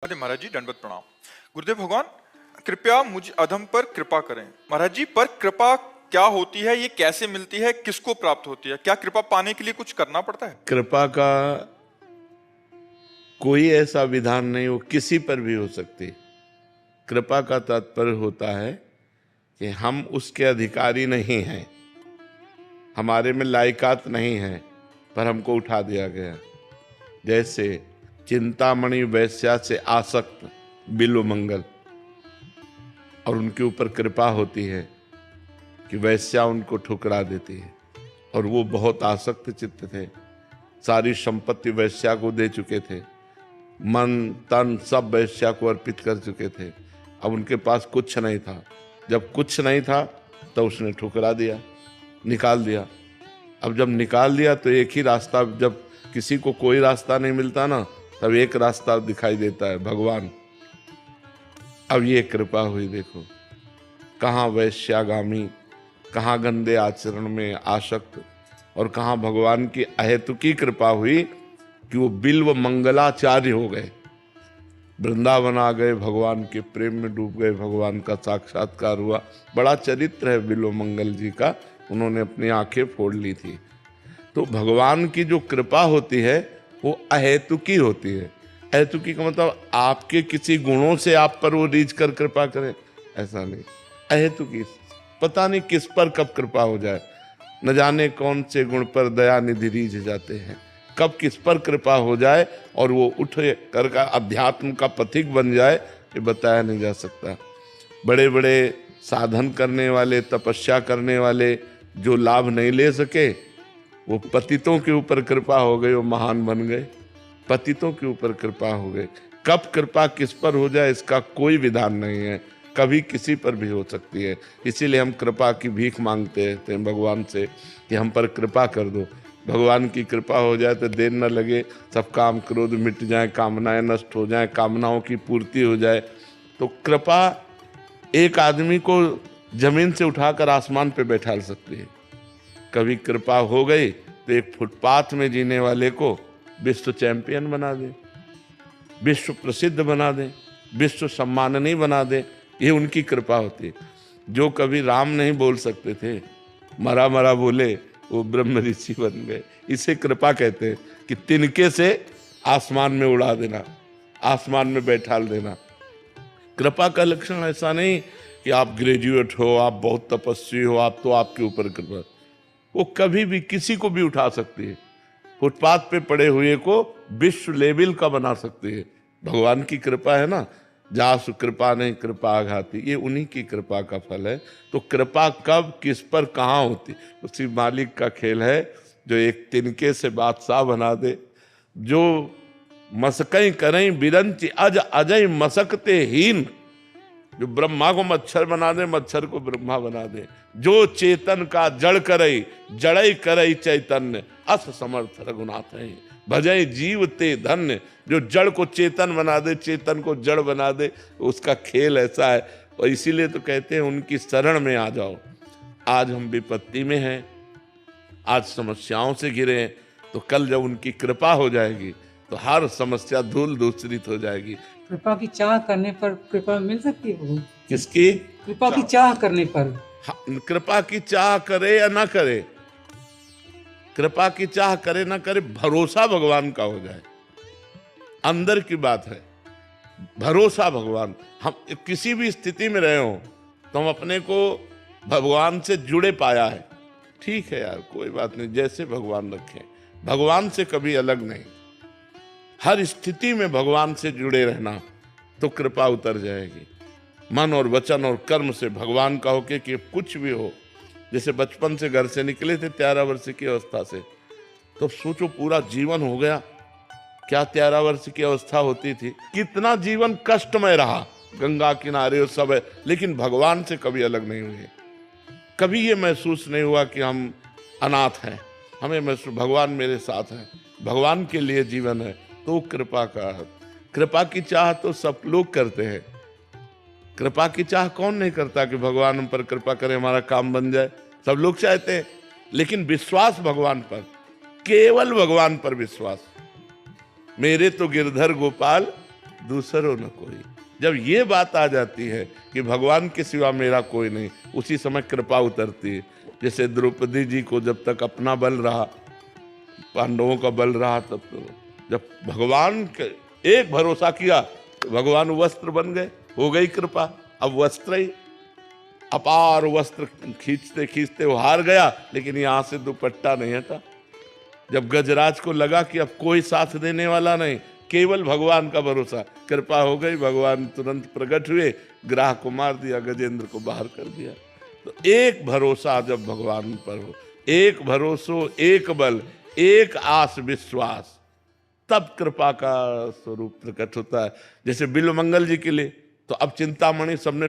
अरे महाराज जी, दंडवत प्रणाम। गुरुदेव भगवान, कृपया मुझ अधम पर कृपा करें। महाराज जी, पर कृपा क्या होती है, ये कैसे मिलती है, किसको प्राप्त होती है? क्या कृपा पाने के लिए कुछ करना पड़ता है? कृपा का कोई ऐसा विधान नहीं, वो किसी पर भी हो सकती। कृपा का तात्पर्य होता है कि हम उसके अधिकारी नहीं हैं, हमारे में लायकात नहीं है, पर हमको उठा दिया गया। जैसे चिंतामणि वैश्या से आसक्त बिल्वमंगल, और उनके ऊपर कृपा होती है कि वैश्या उनको ठुकरा देती है, और वो बहुत आसक्त चित्त थे, सारी संपत्ति वैश्या को दे चुके थे, मन तन सब वैश्या को अर्पित कर चुके थे। अब उनके पास कुछ नहीं था। जब कुछ नहीं था तो उसने ठुकरा दिया, निकाल दिया। अब जब निकाल दिया तो एक ही रास्ता, जब किसी को कोई रास्ता नहीं मिलता ना, तब एक रास्ता दिखाई देता है, भगवान। अब ये कृपा हुई, देखो कहाँ वैश्यागामी, कहाँ गंदे आचरण में आसक्त, और कहाँ भगवान की अहेतुकी कृपा हुई कि वो बिल्व मंगलाचार्य हो गए, वृंदावन आ गए, भगवान के प्रेम में डूब गए, भगवान का साक्षात्कार हुआ। बड़ा चरित्र है बिल्व मंगल जी का, उन्होंने अपनी आंखें फोड़ ली थी। तो भगवान की जो कृपा होती है वो अहेतुकी होती है। अहेतुकी का मतलब आपके किसी गुणों से आप पर वो रीझ कर कृपा करे, ऐसा नहीं। अहेतुकी, पता नहीं किस पर कब कृपा हो जाए, न जाने कौन से गुण पर दया निधि रीझ जाते हैं, कब किस पर कृपा हो जाए और वो उठ कर का अध्यात्म का पथिक बन जाए, ये बताया नहीं जा सकता। बड़े बड़े साधन करने वाले, तपस्या करने वाले जो लाभ नहीं ले सके, वो पतितों के ऊपर कृपा हो गई, वो महान बन गए। पतितों के ऊपर कृपा हो गई। कब कृपा किस पर हो जाए इसका कोई विधान नहीं है, कभी किसी पर भी हो सकती है। इसीलिए हम कृपा की भीख मांगते हैं भगवान से कि हम पर कृपा कर दो। भगवान की कृपा हो जाए तो देर न लगे, सब काम क्रोध मिट जाए, कामनाएं नष्ट हो जाए, कामनाओं की पूर्ति हो जाए। तो कृपा एक आदमी को जमीन से उठाकर आसमान पे बैठा सकती है। कभी कृपा हो गई तो एक फुटपाथ में जीने वाले को विश्व चैंपियन बना दे, विश्व प्रसिद्ध बना दे, विश्व सम्माननीय बना दे। ये उनकी कृपा होती है। जो कभी राम नहीं बोल सकते थे, मरा मरा बोले, वो ब्रह्म ऋषि बन गए। इसे कृपा कहते हैं कि तिनके से आसमान में उड़ा देना, आसमान में बैठाल देना। कृपा का लक्षण ऐसा नहीं कि आप ग्रेजुएट हो, आप बहुत तपस्वी हो, आप तो आपके ऊपर कृपा। वो कभी भी किसी को भी उठा सकती है, फुटपाथ पे पड़े हुए को विश्व लेवल का बना सकती है। भगवान की कृपा है ना, जासु कृपा नहीं कृपा आघाती, ये उन्हीं की कृपा का फल है। तो कृपा कब किस पर कहाँ होती, उसी मालिक का खेल है, जो एक तिनके से बादशाह बना दे, जो मसकई करें बिरंच अज अजय मसकते हीन, जो ब्रह्मा को मच्छर बना दे, मच्छर को ब्रह्मा बना दे, जो चेतन का जड़ करे, जड़ई करे चैतन्य, अस समर्थ रघुनाथ है, भजय जीव ते धन्य। जो जड़ को चेतन बना दे, चेतन को जड़ बना दे, उसका खेल ऐसा है। और इसीलिए तो कहते हैं उनकी शरण में आ जाओ। आज हम विपत्ति में हैं, आज समस्याओं से घिरे हैं, तो कल जब उनकी कृपा हो जाएगी तो हर समस्या धूल धूसरित हो जाएगी। कृपा की चाह करने पर कृपा मिल सकती है। किसकी कृपा की चाह करने पर? कृपा की चाह करे या ना करे, कृपा की चाह करे ना करे, भरोसा भगवान का हो जाए, अंदर की बात है। भरोसा भगवान, हम किसी भी स्थिति में रहे हो तो हम अपने को भगवान से जुड़े पाया है। ठीक है यार, कोई बात नहीं, जैसे भगवान रखें, भगवान से कभी अलग नहीं, हर स्थिति में भगवान से जुड़े रहना, तो कृपा उतर जाएगी। मन और वचन और कर्म से भगवान का होके कि कुछ भी हो। जैसे बचपन से घर से निकले थे 13 वर्ष की अवस्था से, तो सोचो पूरा जीवन हो गया। क्या 13 वर्ष की अवस्था होती थी, कितना जीवन कष्टमय रहा, गंगा किनारे और सब है, लेकिन भगवान से कभी अलग नहीं हुए। कभी ये महसूस नहीं हुआ कि हम अनाथ हैं, हमें महसूस भगवान मेरे साथ है, भगवान के लिए जीवन है। तो कृपा का, कृपा की चाह तो सब लोग करते हैं। कृपा की चाह कौन नहीं करता कि भगवान हम पर कृपा करे, हमारा काम बन जाए, सब लोग चाहते हैं। लेकिन विश्वास भगवान पर, केवल भगवान पर विश्वास। मेरे तो गिरधर गोपाल दूसरो न कोई। जब ये बात आ जाती है कि भगवान के सिवा मेरा कोई नहीं, उसी समय कृपा उतरती है। जैसे द्रौपदी जी को जब तक अपना बल रहा, पांडवों का बल रहा, तब तो जब भगवान के एक भरोसा किया तो भगवान वस्त्र बन गए, हो गई कृपा। अब वस्त्र ही अपार वस्त्र खींचते खींचते वो हार गया, लेकिन यहां से दुपट्टा नहीं हटा। जब गजराज को लगा कि अब कोई साथ देने वाला नहीं, केवल भगवान का भरोसा, कृपा हो गई, भगवान तुरंत प्रकट हुए, ग्राह को मार दिया, गजेंद्र को बाहर कर दिया। तो एक भरोसा जब भगवान पर हो, एक भरोसो, एक बल, एक आस विश्वास, तब कृपा का स्वरूप प्रकट होता है। जैसे बिल्वमंगल जी के लिए तो अब चिंतामणि सबने